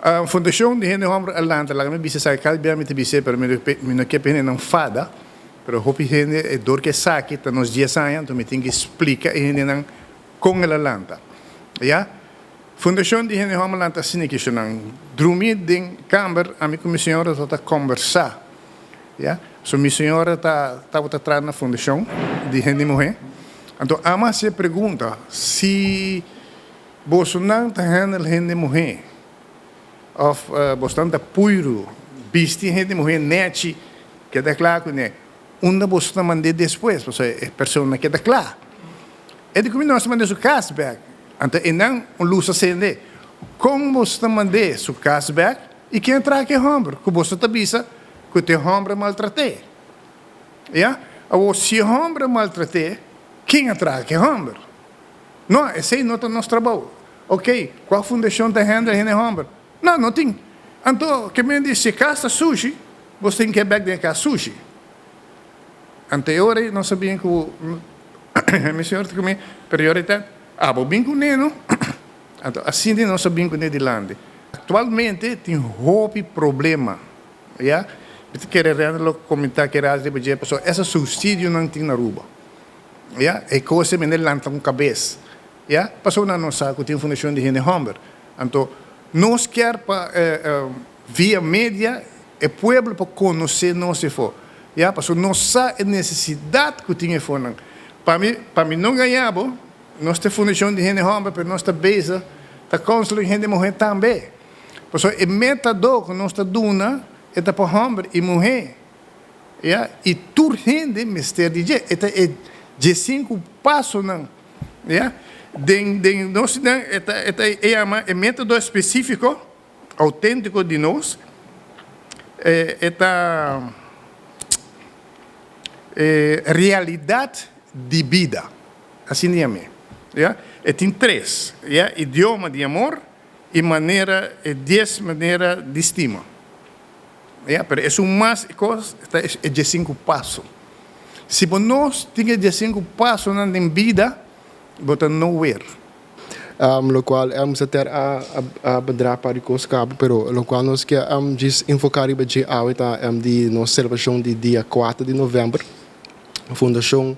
A fundação de Hene Hombre Atlanta, lá me bisa sai calbia me te bisa, pero me não quer pena não fada, pero hopi Hene é dor que saque, tá nos dias anos, então me tem que explicar Hene não com el Atlanta. Ja? Fundação de Hene Hombre Atlanta sine que não drumi den kamer a minha comissão tá conversar. Ja? So minha senhora tá atrás na fundação de Hene Mulher. Então ama se pergunta se Bolsonaro tá handle Hene Mulher. Of bastante puro, bisti gente mulher neti que é claro que né, uma bosta mande depois, porque é pessoa que é claro. É de como nós mandamos o cashback, então e não lusa sende, como bosta mande o cashback e quem entra que hombre, que bosta tabisa que te hombre maltraté, já? Ou se hombre maltraté, quem entra que hombre? Não, esse é nosso trabalho. Ok, qual fundação tem handle gente hombre? Não tem. Então, que me diz, se caça sushi, você tem que back de cá sushi. Anterior, não sabia que o meu senhor tem como prioridade. Vou bem com o neno. Então, assim, não sabia que o neno de lande. Atualmente, tem um problema. Já? Eu quero comentar que era de pessoa. Esse subsídio não tem na Aruba. Já? É coisa que me lanta com cabeça. Já? Passou na nossa, que tem fundação de Hene Hombre. Então, nós queremos, via mídia, o povo para conhecer nós se for. Já, porque nós sabemos a necessidade que tinha for. Para mim não ganhava, nós temos fundação de Hene Hombre, mas nós estamos bem, está construindo gente mulher também. Porque o metador que nós estamos dando é para homem e mulher. Já, e tudo gente mistério de jeito. É de 5 passos, não. Já. Nós é método específico, autêntico de nós, realidade de vida, assim é. Tem 3, idioma de amor e 10 maneiras de estima. Mas é mais coisa, é de 5 passos. Se nós temos de 5 passos na vida, but nowhere. Lo qual se ter a bedra para os cabos, pero lo qual nós que diz enfocar e beje awita de nossa celebração de dia 4 de novembro. A fundação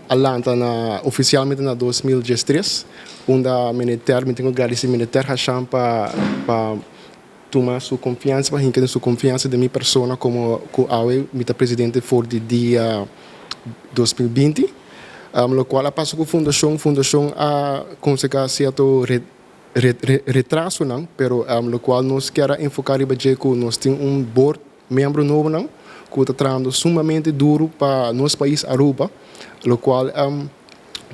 Atlanta na oficialmente na 2013, onde a militar me tenho agradecer militar Hasham para tomar sua confiança, para hincar sua confiança de minha pessoa como awe mita presidente for de dia 2020. Lo qual passa com a fundação a conseguir certo retraso não, pero lo qual nós quer enfocar e beje que nós temos board membro novo não, que está trabalhando sumamente duro para nosso país Aruba, lo qual a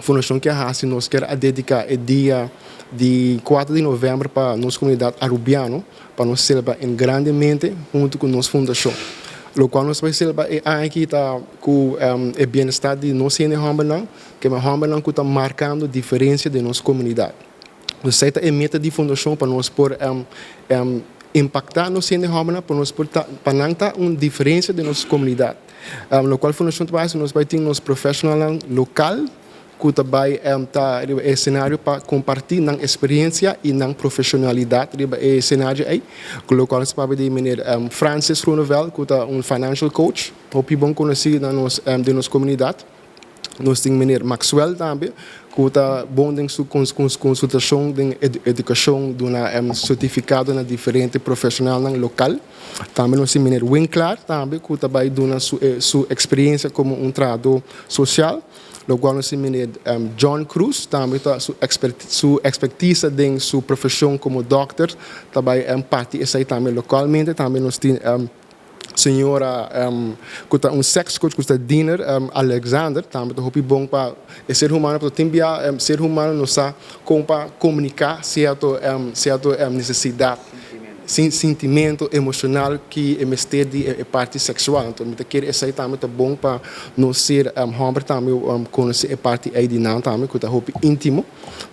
fundação que nós quer dedicar o dia de 4 de novembro para nossa comunidade arubiana, para nós celebrar grandemente junto com nossa fundação. Lo qual nós vai celebrar aqui está com o bem-estar de nossa Homem, que a Homem está marcando a diferença de nossa comunidade. Nós é a meta de fundação para nós por impactar nossa Homem, para nós para não ter uma diferença de nossa comunidade. Lo qual a fundação trabalha, nós vai ter nosso profissional local, que também está o cenário para compartilhar na experiência e na profissionalidade o cenário aí, com o qual se pode dizer Francis Ronevel, que é financial coach, muito bom conhecido de nossa comunidade. Nós temos o Maxwell também, que está bom em sua consultação de educação de um certificado na diferente profissional local. Também nós temos o Winkler também, que também dá sua experiência como trabalhador social. Lo qual nós temos John Cruz, também sua expertise em sua profissão como doctor, também parte essa também localmente, também nós temos senhora que está sex coach, que está Dinner Alexander, também está muito bom para ser humano, para enviar ser humano não sabe como para comunicar certa necessidade. Sentimento emocional que é mistério de parte sexual. Então, eu quero essa também bom para nós ser homem também conhecer a parte aí de não também que está muito íntimo.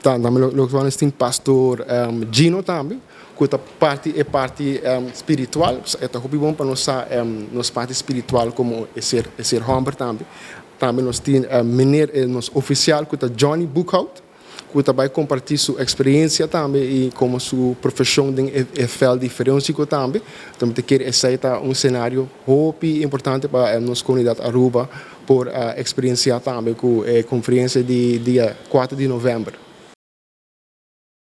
Também nós temos pastor Gino também que está parte espiritual. É muito bom para nós parte espiritual como ser homem também. Também nós temos nosso oficial que está Johnny Bookhout. que também compartilhar sua experiência também e como sua profissão é fel diferente também. Então, te quer aceitar cenário hope importante para a nossa comunidade Aruba por experienciar também com a conferência de dia 4 de novembro.